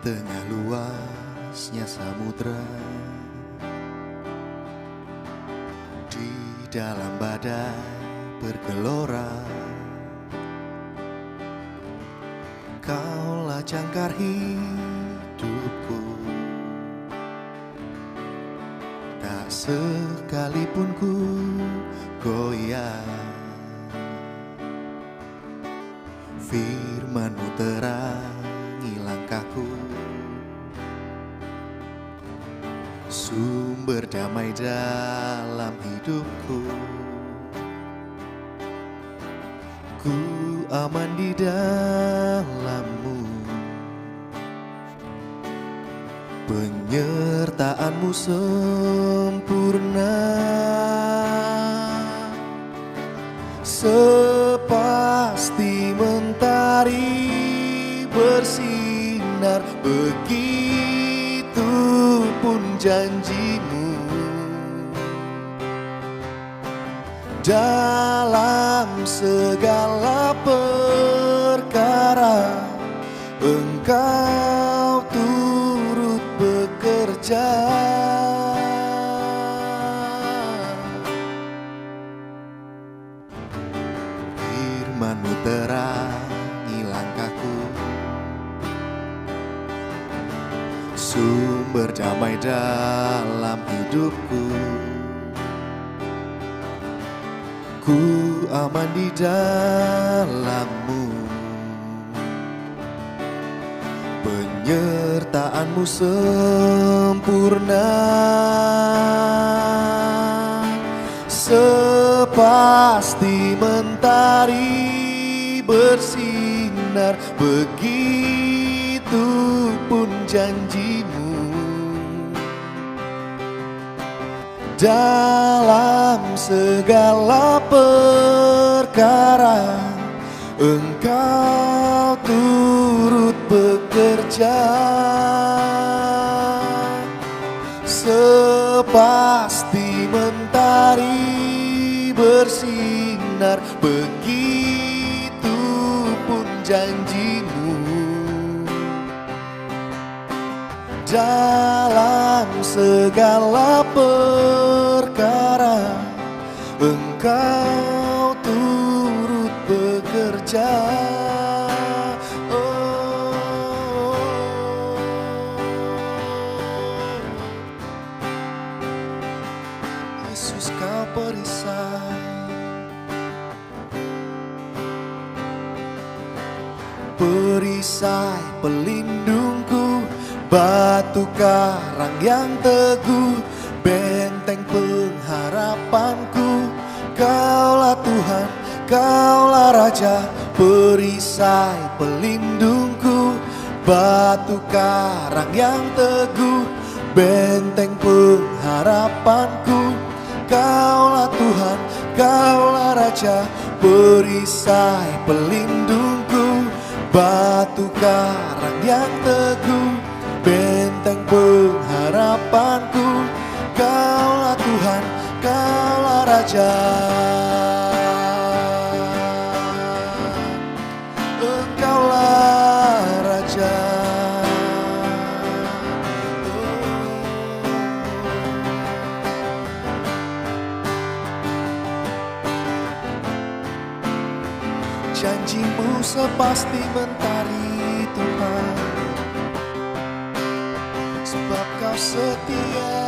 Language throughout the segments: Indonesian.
tengah luasnya samudra, di dalam badai bergelora, Kaulah jangkar hidupku. Tak sekalipun ku goyah, firman-Mu terangi langkahku, sumber damai dalam hidupku. Ku aman di dalam-Mu, penyertaan-Mu sempurna, sepasti mentari bersinar, begitu pun janji-Mu. Dalam segala perkara Engkau turut bekerja. Firman-Mu terangi langkahku, sumber damai dalam hidupku. Ku aman di dalam-Mu, penyertaan-Mu sempurna, sepasti mentari bersinar, begitu pun janji-Mu. Dalam segala perkara Engkau turut bekerja, sepasti mentari bersinar, begitu pun janji-Mu. Dalam segala perkara Engkau turut bekerja. Yesus, Kau perisai pelindungku, batu karang yang teguh, benteng pengharapanku. Kaulah Tuhan, Kaulah Raja, perisai pelindungku, batu karang yang teguh, benteng pengharapanku. Kaulah Tuhan, Kaulah Raja, perisai pelindungku, batu karang yang teguh, benteng pengharapanku. Kaulah Tuhan, Kaulah Raja, Engkaulah Raja. Janji-Mu sepasti mentari Tuhan, sebab Kau setia.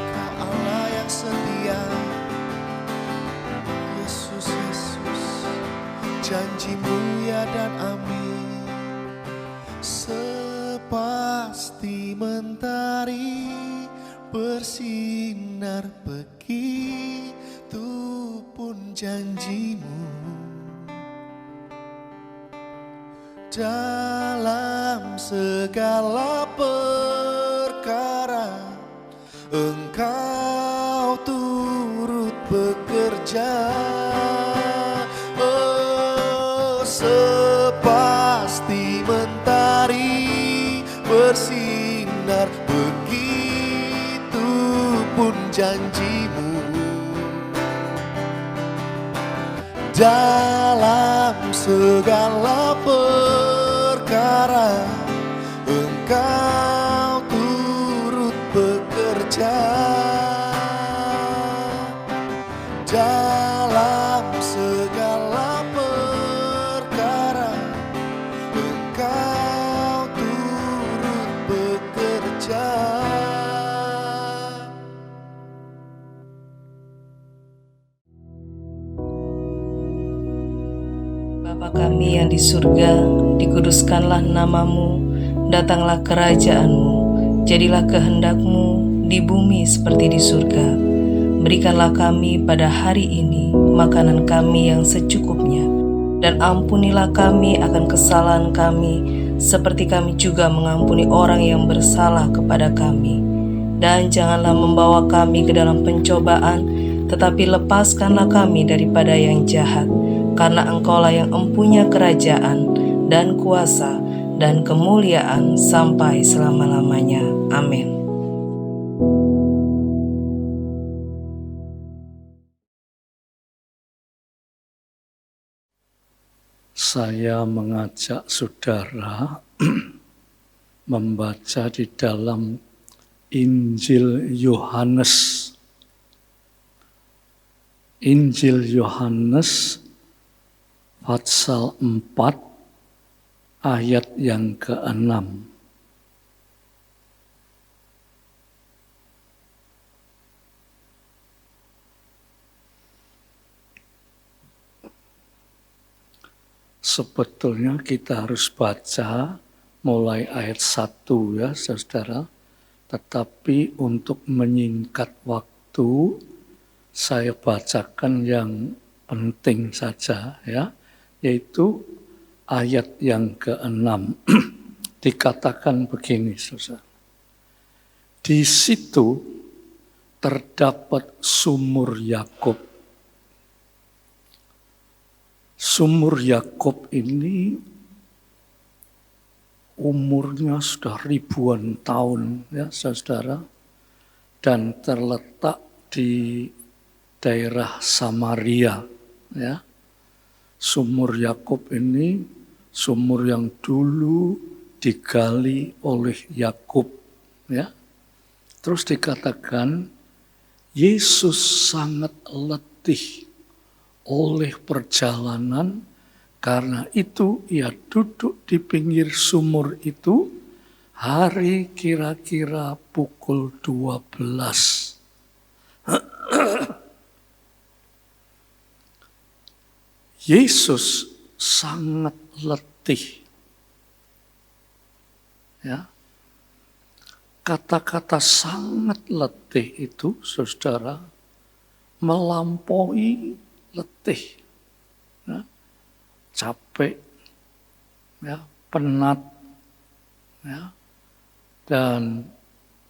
Kau Allah yang setia, Yesus, Yesus. Janji-Mu ya dan amin, sepasti mentari bersinar, begitu pun janji-Mu. Dalam segala perkara Engkau turut bekerja, sepasti mentari bersinar, janjimu. Dalam segala perkara Engkau turut bekerja. Dalam segala perkara Engkau turut bekerja. Bapa kami yang di surga, dikuduskanlah namamu, datanglah kerajaan-Mu, jadilah kehendak-Mu di bumi seperti di surga. Berikanlah kami pada hari ini makanan kami yang secukupnya, dan ampunilah kami akan kesalahan kami, seperti kami juga mengampuni orang yang bersalah kepada kami. Dan janganlah membawa kami ke dalam pencobaan, tetapi lepaskanlah kami daripada yang jahat. Karena Engkaulah yang empunya kerajaan dan kuasa dan kemuliaan sampai selama-lamanya. Amin. Saya mengajak saudara membaca di dalam Injil Yohanes. Injil Yohanes pasal 4 ayat yang ke-6. Sebetulnya kita harus baca mulai ayat 1 ya saudara. Tetapi untuk menyingkat waktu, saya bacakan yang penting saja ya. Yaitu ayat yang ke-6. Dikatakan begini saudara. Di situ terdapat sumur Yakub. Sumur Yakub ini umurnya sudah ribuan tahun ya saudara, dan terletak di daerah Samaria ya. Sumur Yakub ini sumur yang dulu digali oleh Yakub ya. Terus dikatakan Yesus sangat letih oleh perjalanan, karena itu ia duduk di pinggir sumur itu hari kira-kira pukul 12. Yesus sangat letih. Ya. Kata-kata sangat letih itu, saudara, melampaui letih, ya, capek, ya, penat, ya, dan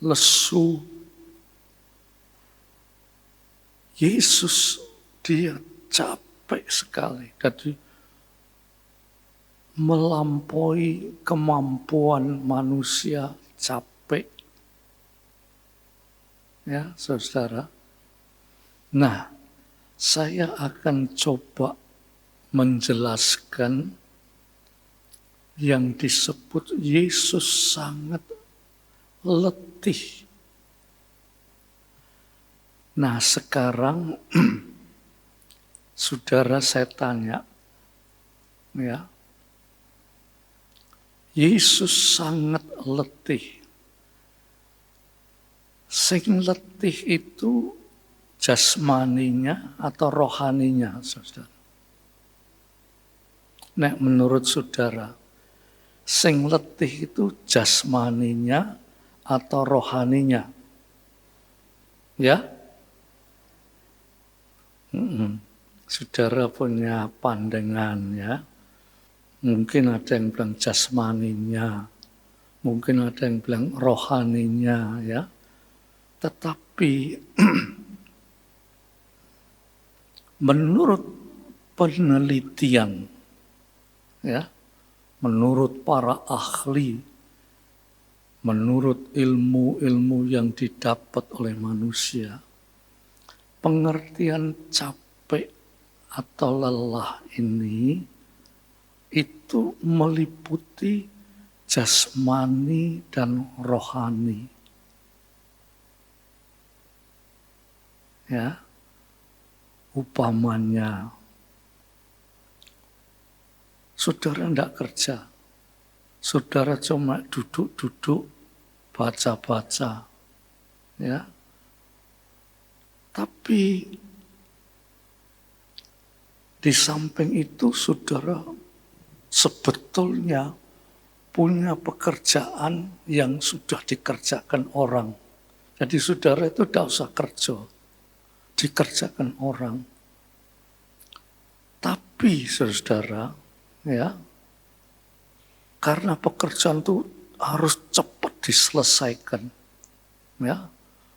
lesu. Yesus dia capek sekali, jadi melampaui kemampuan manusia, capek, ya saudara. Nah, saya akan coba menjelaskan yang disebut Yesus sangat letih. Nah, sekarang saudara saya tanya, ya, Yesus sangat letih. Sing letih itu jasmaninya atau rohaninya, saudara? Nah, menurut saudara, sing letih itu jasmaninya atau rohaninya? Ya? Saudara punya pandangan ya. Mungkin ada yang bilang jasmaninya, mungkin ada yang bilang rohaninya ya. Tetapi menurut penelitian, ya, menurut para ahli, menurut ilmu-ilmu yang didapat oleh manusia, pengertian capek atau lelah ini itu meliputi jasmani dan rohani. Ya, upamanya saudara tidak kerja, saudara cuma duduk-duduk, baca-baca, ya. Tapi di samping itu saudara sebetulnya punya pekerjaan yang sudah dikerjakan orang. Jadi saudara itu tidak usah kerja, dikerjakan orang. Tapi saudara, ya, karena pekerjaan itu harus cepat diselesaikan, ya,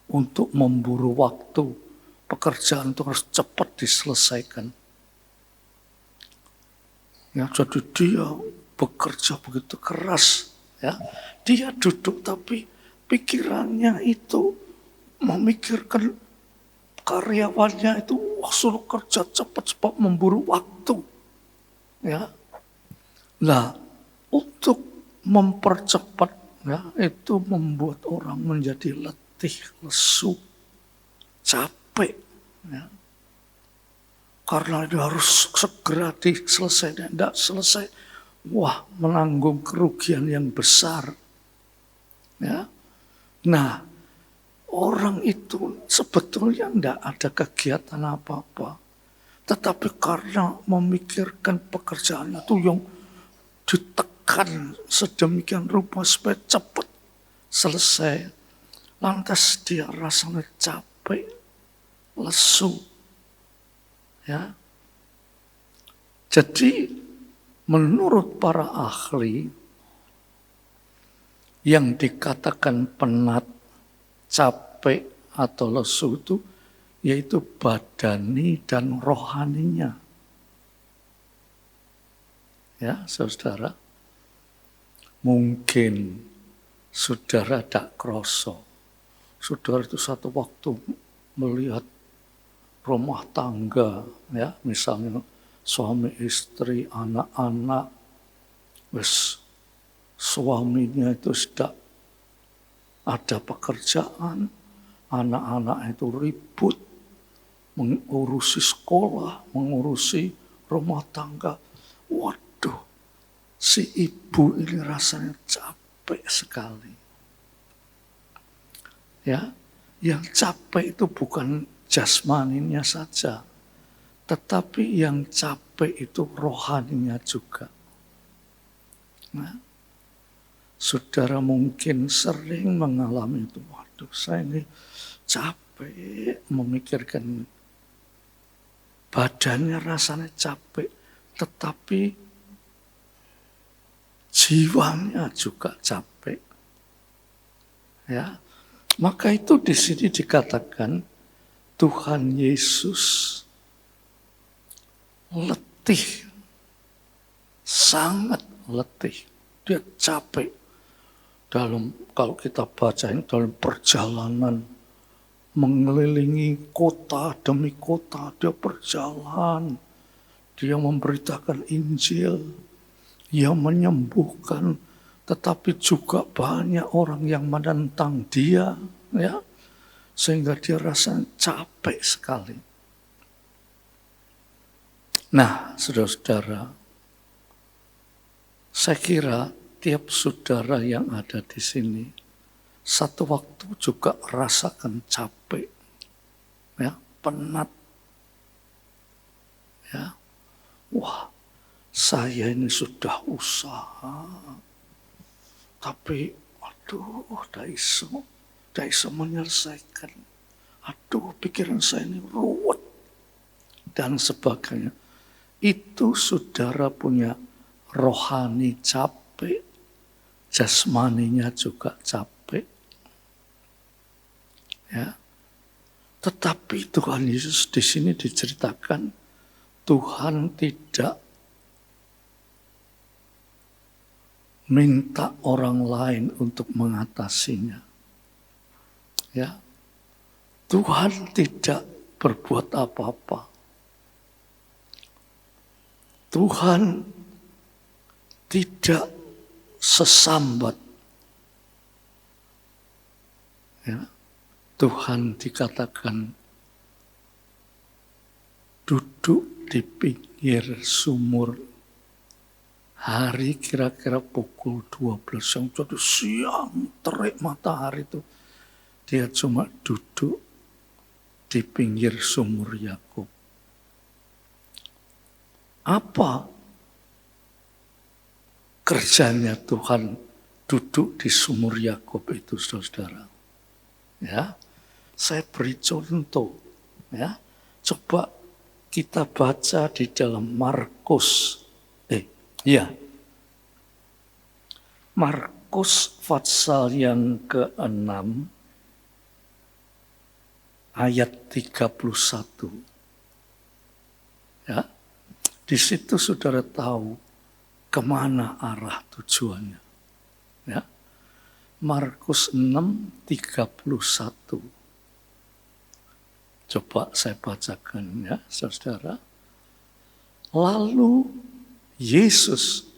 untuk memburu waktu, pekerjaan itu harus cepat diselesaikan. Ya, jadi dia bekerja begitu keras, ya, dia duduk tapi pikirannya itu memikirkan karyawannya itu suruh kerja cepat-cepat memburu waktu, ya. Nah, untuk mempercepat, ya, itu membuat orang menjadi letih, lesu, capek, ya. Karena dia harus segera diselesaikan, tidak selesai, wah, menanggung kerugian yang besar, ya. Nah, orang itu sebetulnya tidak ada kegiatan apa-apa, tetapi karena memikirkan pekerjaannya itu yang ditekan sedemikian rupa supaya cepat selesai, lantas dia rasanya capek, lesu, ya. Jadi menurut para ahli yang dikatakan penat, capek atau lesu itu yaitu badani dan rohaninya. Ya, saudara, mungkin saudara tidak kroso. Saudara itu satu waktu melihat rumah tangga, ya, misalnya suami istri, anak-anak, suaminya itu sudah ada pekerjaan, anak-anak itu ribut, mengurusi sekolah, mengurusi rumah tangga. Waduh, si ibu ini rasanya capek sekali. Ya, yang capek itu bukan jasmaninya saja, tetapi yang capek itu rohaninya juga. Nah, saudara mungkin sering mengalami itu. Waduh, saya ini capek memikirkan, badannya rasanya capek, tetapi jiwanya juga capek. Ya, maka itu di sini dikatakan Tuhan Yesus letih, sangat letih, dia capek. Kalau kita bacain dalam perjalanan mengelilingi kota demi kota, dia berjalan, dia memberitakan Injil, dia menyembuhkan, tetapi juga banyak orang yang menentang dia, ya, sehingga dia rasa capek sekali. Nah, saudara-saudara, saya kira tiap saudara yang ada di sini satu waktu juga rasakan capek, ya, penat, ya. Wah, saya ini sudah usaha, tapi aduh, tidak bisa menyelesaikan. Aduh, pikiran saya ini ruwet dan sebagainya. Itu saudara punya rohani capek, jasmaninya juga capek. Ya. Tetapi Tuhan Yesus di sini diceritakan Tuhan tidak minta orang lain untuk mengatasinya. Ya. Tuhan tidak berbuat apa-apa. Tuhan tidak sesambat. Ya, Tuhan dikatakan duduk di pinggir sumur. Hari kira-kira pukul 12 yang jadi siang, terik matahari itu. Dia cuma duduk di pinggir sumur Yakub. Apa kerjanya Tuhan duduk di sumur Yakub itu, saudara? Ya, saya beri contoh. Ya, coba kita baca di dalam Markus. Markus pasal yang ke-6 ayat 31. Ya, di situ saudara tahu kemana arah tujuannya. Ya, Markus 6:31. Coba saya bacakan ya, saudara. Lalu Yesus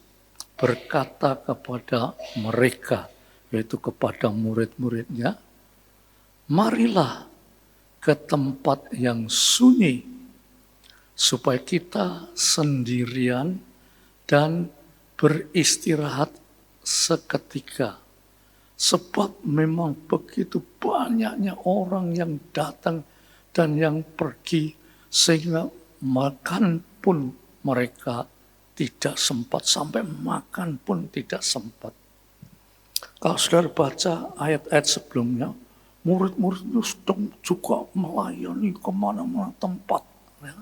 berkata kepada mereka, yaitu kepada murid-muridnya, marilah ke tempat yang sunyi, supaya kita sendirian dan beristirahat seketika. Sebab memang begitu banyaknya orang yang datang dan yang pergi, sehingga makan pun mereka tidak sempat, sampai makan pun tidak sempat. Kalau saudara baca ayat-ayat sebelumnya, murid-murid itu sedang juga melayani kemana-mana tempat. Ya.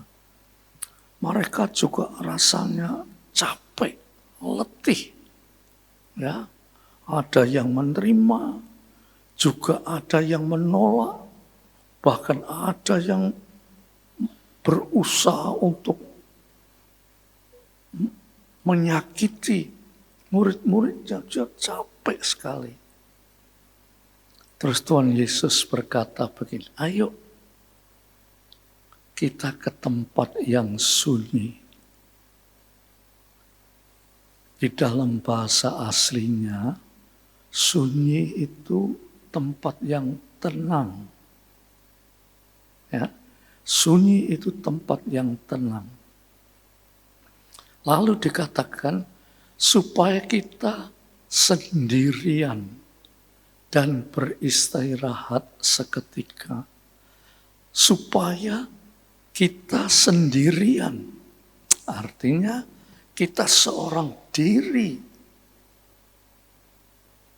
Mereka juga rasanya capek, letih. Ya. Ada yang menerima, juga ada yang menolak, bahkan ada yang berusaha untuk menyakiti murid-muridnya. Dia capek sekali. Terus Tuhan Yesus berkata begini, ayo kita ke tempat yang sunyi. Di dalam bahasa aslinya, sunyi itu tempat yang tenang. Ya, sunyi itu tempat yang tenang. Lalu dikatakan supaya kita sendirian dan beristirahat seketika. Supaya kita sendirian. Artinya kita seorang diri.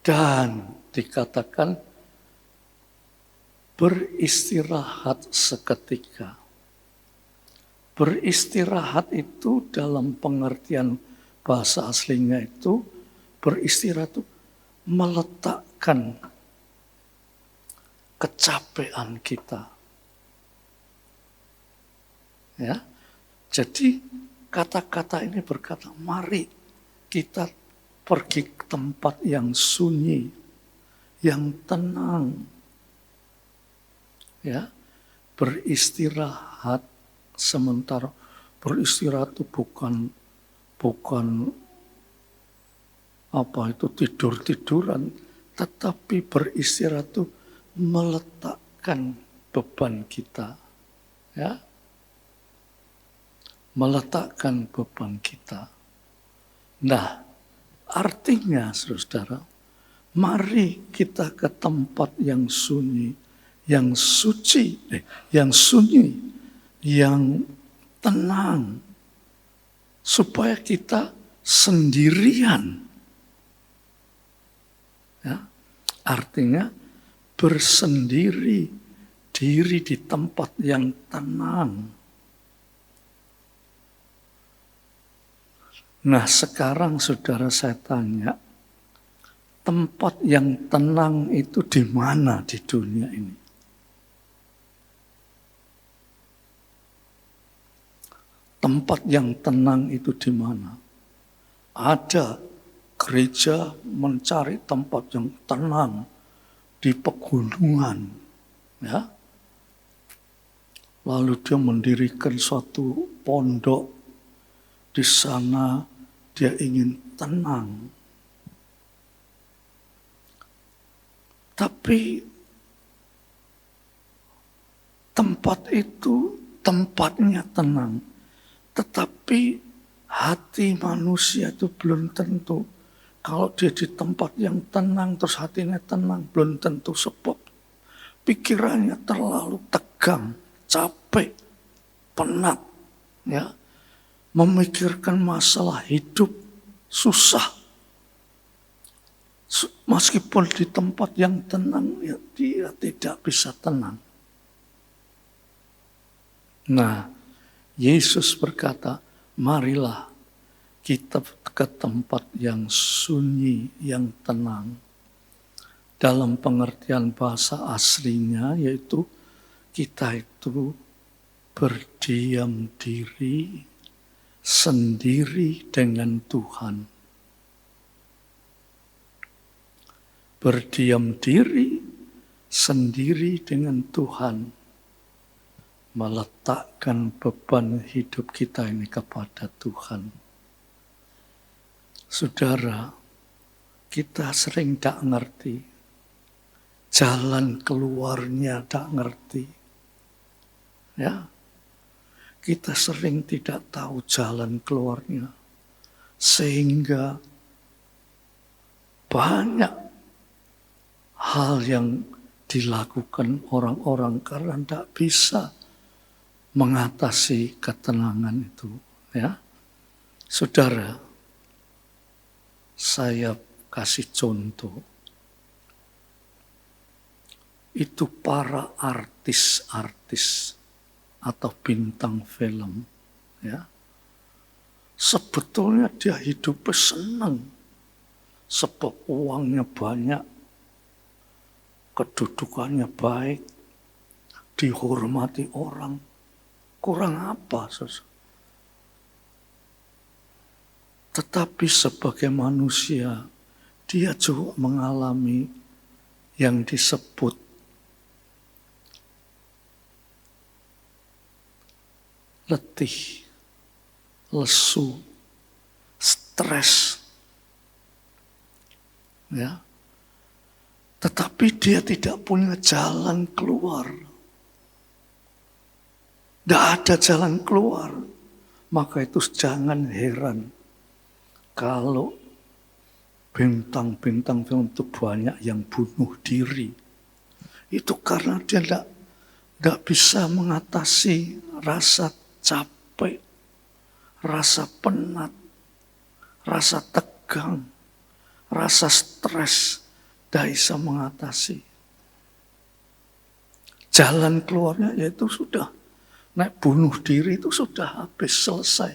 Dan dikatakan beristirahat seketika. Beristirahat itu dalam pengertian bahasa aslinya itu, beristirahat itu meletakkan kecapean kita. Ya, jadi kata-kata ini berkata, mari kita pergi ke tempat yang sunyi, yang tenang. Ya, beristirahat. Sementara beristirahat itu bukan apa itu tidur-tiduran, tetapi beristirahat itu meletakkan beban kita, ya, meletakkan beban kita. Nah, artinya, saudara, mari kita ke tempat yang sunyi, yang suci, yang sunyi, yang tenang, supaya kita sendirian. Ya, artinya bersendiri diri di tempat yang tenang. Nah, sekarang saudara saya tanya, tempat yang tenang itu di mana di dunia ini? Tempat yang tenang itu di mana? Ada gereja mencari tempat yang tenang di pegunungan, ya. Lalu dia mendirikan suatu pondok. Di sana dia ingin tenang. Tapi tempat itu tempatnya tenang. Tetapi hati manusia itu belum tentu. Kalau dia di tempat yang tenang terus hatinya tenang, belum tentu, sebab pikirannya terlalu tegang, capek, penat, ya, memikirkan masalah hidup susah. Meskipun di tempat yang tenang, ya, dia tidak bisa tenang. Nah, Yesus berkata, marilah kita ke tempat yang sunyi, yang tenang. Dalam pengertian bahasa aslinya, yaitu kita itu berdiam diri sendiri dengan Tuhan. Berdiam diri sendiri dengan Tuhan. Meletakkan beban hidup kita ini kepada Tuhan. Saudara, kita sering tak ngerti. Jalan keluarnya tak ngerti. Ya, kita sering tidak tahu jalan keluarnya. Sehingga banyak hal yang dilakukan orang-orang karena tidak bisa mengatasi ketenangan itu. Ya, saudara, saya kasih contoh. Itu para artis-artis atau bintang film, ya. Sebetulnya dia hidupnya senang, sebab uangnya banyak, kedudukannya baik, dihormati orang. Kurang apa, saudara? Tetapi sebagai manusia, dia juga mengalami yang disebut letih, lesu, stres. Ya. Tetapi dia tidak punya jalan keluar. Tidak ada jalan keluar. Maka itu jangan heran kalau bintang-bintang film itu banyak yang bunuh diri. Itu karena dia tidak bisa mengatasi rasa capek, rasa penat, rasa tegang, rasa stres. Tidak bisa mengatasi. Jalan keluarnya yaitu sudah naik bunuh diri, itu sudah habis, selesai.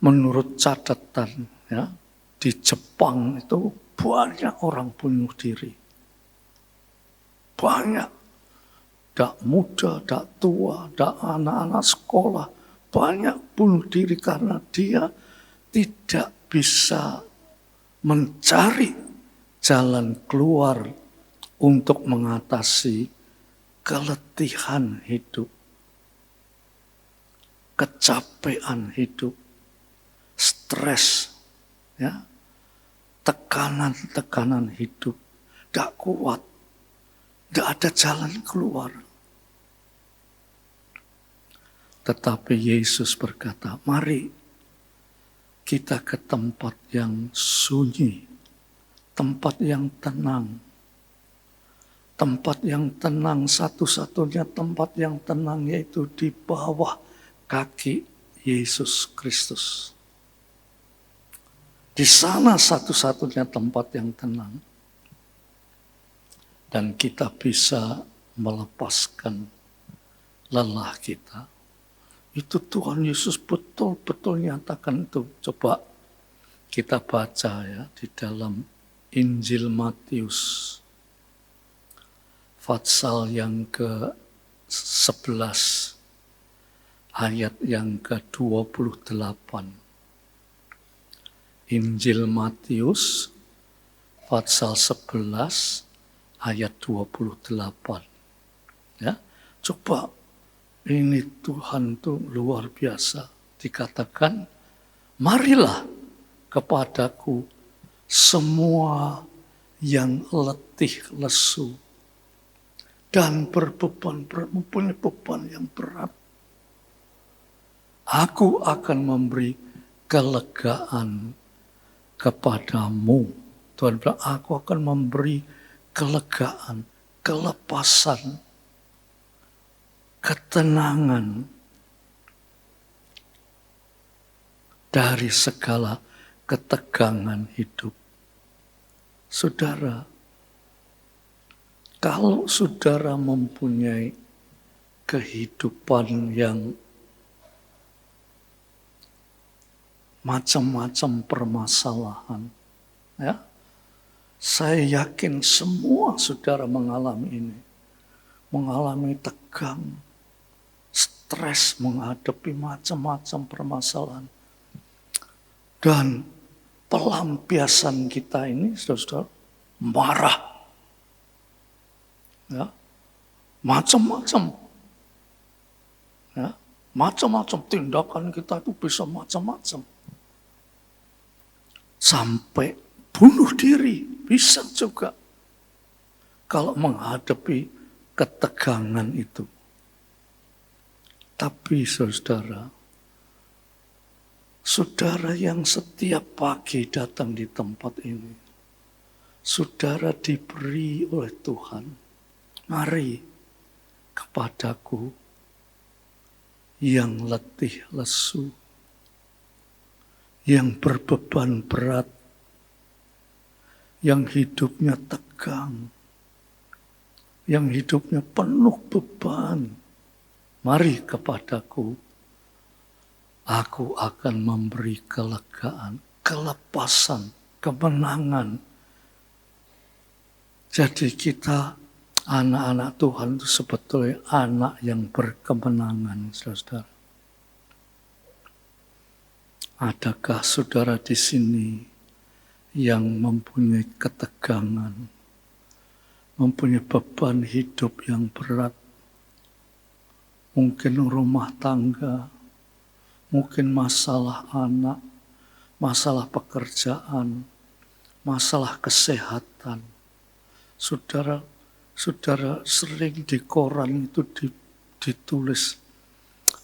Menurut catatan, ya, di Jepang itu banyak orang bunuh diri. Banyak. Tidak muda, tidak tua, tidak anak-anak sekolah. Banyak bunuh diri karena dia tidak bisa mencari jalan keluar untuk mengatasi keletihan hidup, kecapean hidup, stres, ya, tekanan-tekanan hidup, gak kuat, gak ada jalan keluar. Tetapi Yesus berkata, mari kita ke tempat yang sunyi, tempat yang tenang. Tempat yang tenang, satu-satunya tempat yang tenang yaitu di bawah kaki Yesus Kristus. Di sana satu-satunya tempat yang tenang. Dan kita bisa melepaskan lelah kita. Itu Tuhan Yesus betul-betul nyatakan itu. Coba kita baca ya di dalam Injil Matius. Pasal yang ke-11. Ayat yang ke-28. Injil Matius pasal 11 ayat 28. Ya, coba ini Tuhan tuh luar biasa. Dikatakan, marilah kepadaku semua yang letih lesu dan mempunyai beban yang berat. Aku akan memberi kelegaan kepadamu. Tuhan bilang, aku akan memberi kelegaan, kelepasan, ketenangan dari segala ketegangan hidup. Saudara, kalau saudara mempunyai kehidupan yang macam-macam permasalahan, ya, saya yakin semua saudara mengalami ini, mengalami tegang, stres, menghadapi macam-macam permasalahan, dan pelampiasan kita ini, saudara, marah. Ya, macam-macam. Ya, macam-macam tindakan kita itu bisa macam-macam. Sampai bunuh diri, bisa juga. Kalau menghadapi ketegangan itu. Tapi saudara yang setiap pagi datang di tempat ini, saudara diberi oleh Tuhan, mari kepadaku yang letih lesu, yang berbeban berat, yang hidupnya tegang, yang hidupnya penuh beban. Mari kepadaku, aku akan memberi kelegaan, kelepasan, kemenangan. Jadi kita anak-anak Tuhan itu sebetulnya anak yang berkemenangan, saudara. Adakah saudara di sini yang mempunyai ketegangan, mempunyai beban hidup yang berat? Mungkin rumah tangga, mungkin masalah anak, masalah pekerjaan, masalah kesehatan. Saudara sering di koran itu ditulis,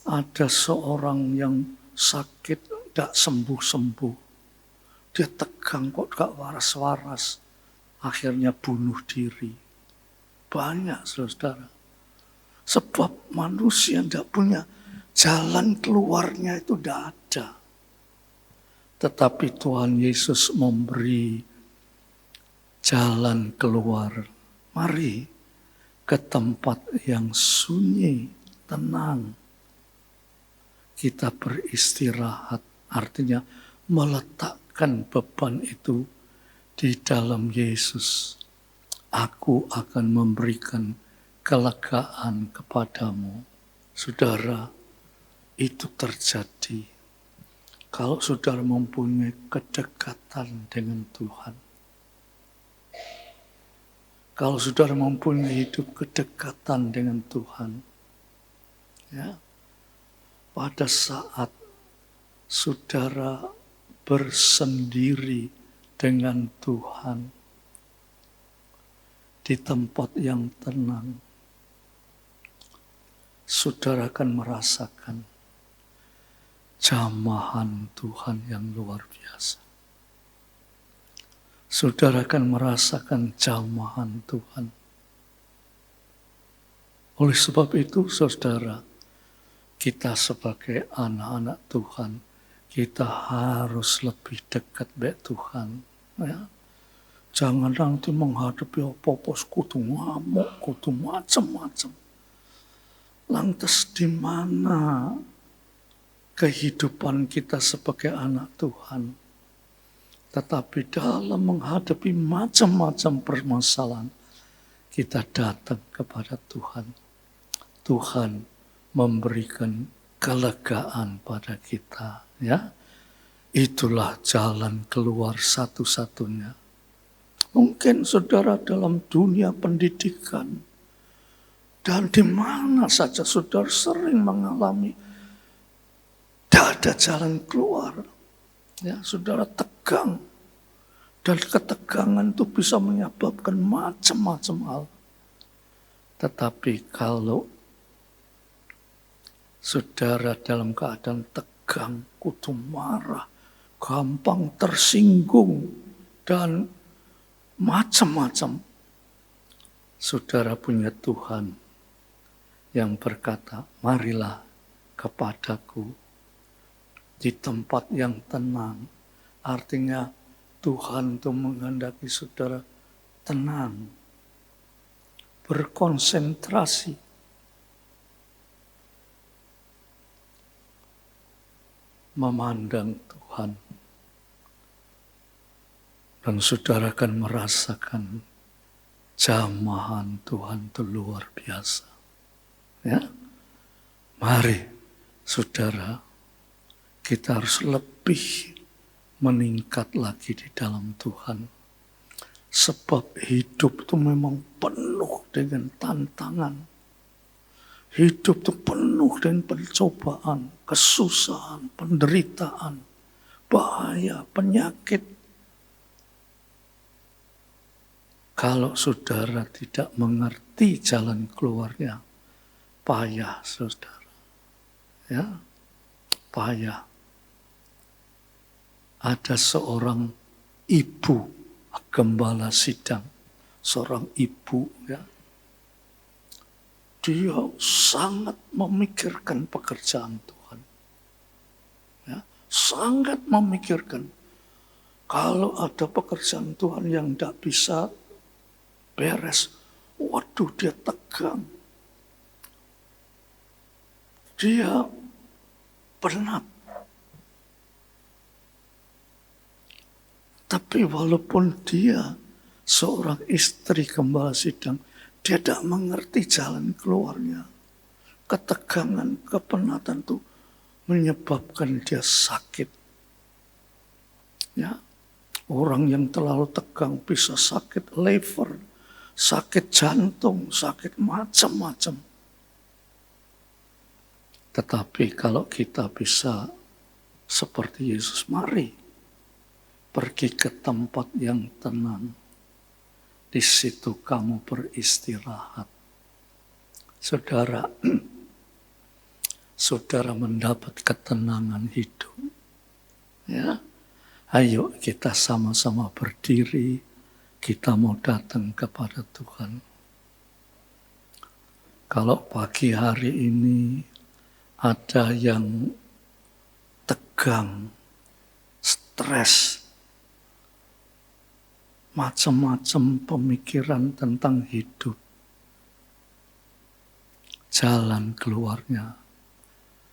ada seorang yang sakit, tidak sembuh-sembuh. Dia tegang kok gak waras-waras. Akhirnya bunuh diri. Banyak, saudara. Sebab manusia tidak punya jalan keluarnya, itu tidak ada. Tetapi Tuhan Yesus memberi jalan keluar. Mari ke tempat yang sunyi, tenang. Kita beristirahat, artinya meletakkan beban itu di dalam Yesus. Aku akan memberikan kelegaan kepadamu. Saudara, itu terjadi kalau saudara mempunyai kedekatan dengan Tuhan. Kalau saudara mempunyai hidup kedekatan dengan Tuhan, ya, pada saat saudara bersendiri dengan Tuhan di tempat yang tenang, saudara akan merasakan jamahan Tuhan yang luar biasa. Saudara akan merasakan jamahan Tuhan. Oleh sebab itu, saudara, kita sebagai anak-anak Tuhan, kita harus lebih dekat dengan Tuhan. Ya. Jangan nanti menghadapi apa-apa, kudu ngamuk, kudu macam-macam. Lantas di mana kehidupan kita sebagai anak Tuhan? Tetapi dalam menghadapi macam-macam permasalahan, kita datang kepada Tuhan. Tuhan memberikan kelegaan pada kita. Ya, itulah jalan keluar satu-satunya. Mungkin saudara dalam dunia pendidikan, Dan di mana saja saudara sering mengalami tidak ada jalan keluar. Ya, saudara tegang. Dan ketegangan itu bisa menyebabkan macam-macam hal. Tetapi kalau saudara dalam keadaan tegang, kutu marah, gampang tersinggung, dan macam-macam, saudara punya Tuhan yang berkata, marilah kepadaku di tempat yang tenang. Artinya Tuhan itu menghendaki saudara tenang, berkonsentrasi, memandang Tuhan. Dan saudara akan merasakan jamahan Tuhan itu luar biasa. Ya, mari saudara, kita harus lebih meningkat lagi di dalam Tuhan. Sebab hidup itu memang penuh dengan tantangan. Hidup itu penuh dengan pencobaan, kesusahan, penderitaan, bahaya, penyakit. Kalau saudara tidak mengerti jalan keluarnya, payah saudara. Ya, payah. Ada seorang ibu gembala sidang, seorang ibu, ya. Dia sangat memikirkan pekerjaan Tuhan. Ya, sangat memikirkan. Kalau ada pekerjaan Tuhan yang tidak bisa beres, waduh dia tegang. Dia penat. Tapi walaupun dia seorang istri gembala sidang, dia tidak mengerti jalan keluarnya. Ketegangan, kepenatan itu menyebabkan dia sakit. Ya, orang yang terlalu tegang bisa sakit liver, sakit jantung, sakit macam-macam. Tetapi kalau kita bisa seperti Yesus, mari pergi ke tempat yang tenang. Di situ kamu beristirahat. Saudara, saudara mendapat ketenangan hidup. Ya, ayo kita sama-sama berdiri. Kita mau datang kepada Tuhan. Kalau pagi hari ini ada yang tegang, stres, macam-macam pemikiran tentang hidup, jalan keluarnya,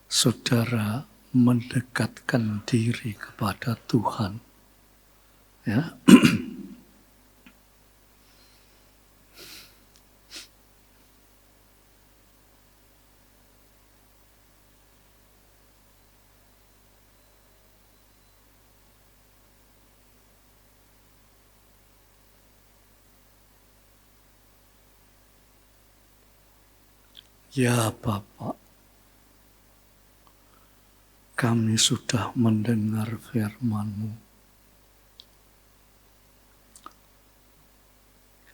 saudara mendekatkan diri kepada Tuhan. Ya. Ya Bapa, kami sudah mendengar firman-Mu.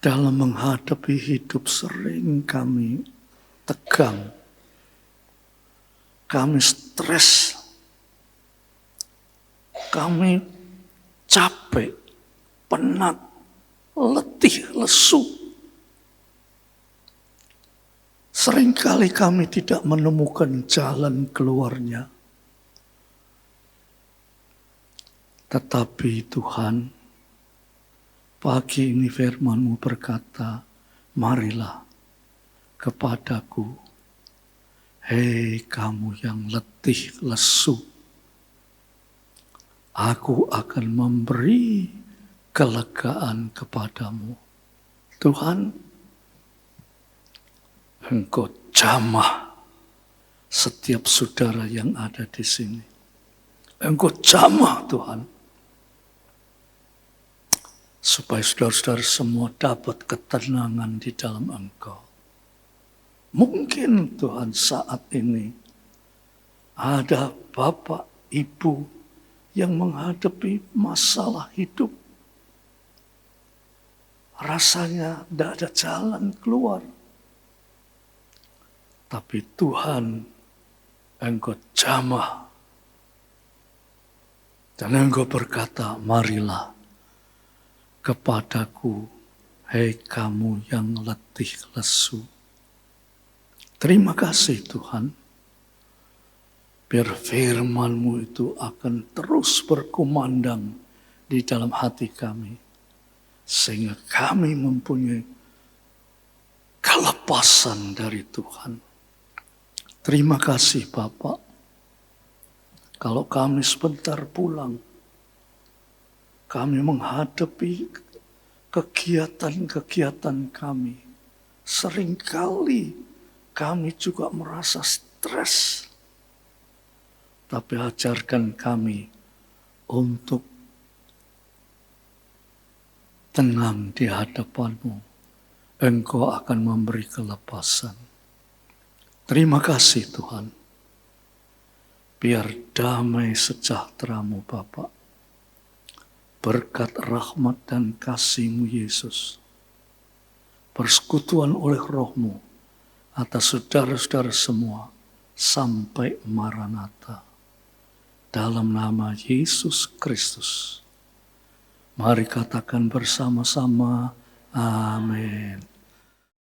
Dalam menghadapi hidup sering kami tegang, kami stres, kami capek, penat, letih, lesu. Seringkali kami tidak menemukan jalan keluarnya. Tetapi Tuhan, pagi ini firman-Mu berkata, marilah kepadaku, hei kamu yang letih lesu. Aku akan memberi kelegaan kepadamu. Tuhan, Engkau jamah setiap saudara yang ada di sini. Engkau jamah Tuhan. Supaya saudara-saudara semua dapat ketenangan di dalam Engkau. Mungkin Tuhan saat ini ada bapak, ibu yang menghadapi masalah hidup. Rasanya tidak ada jalan keluar. Tapi Tuhan, Engkau jamah. Dan Engkau berkata, marilah kepadaku, hei kamu yang letih lesu. Terima kasih Tuhan. Biar firman-Mu itu akan terus berkumandang di dalam hati kami. Sehingga kami mempunyai kelepasan dari Tuhan. Terima kasih Bapak. Kalau kami sebentar pulang, kami menghadapi kegiatan-kegiatan kami. Seringkali kami juga merasa stres. Tapi ajarkan kami untuk tenang di hadapan-Mu. Engkau akan memberi kelepasan. Terima kasih Tuhan. Biar damai sejahtera-Mu Bapa, berkat rahmat dan kasih-Mu Yesus, persekutuan oleh Roh-Mu atas saudara-saudara semua sampai Maranatha. Dalam nama Yesus Kristus. Mari katakan bersama-sama, amin.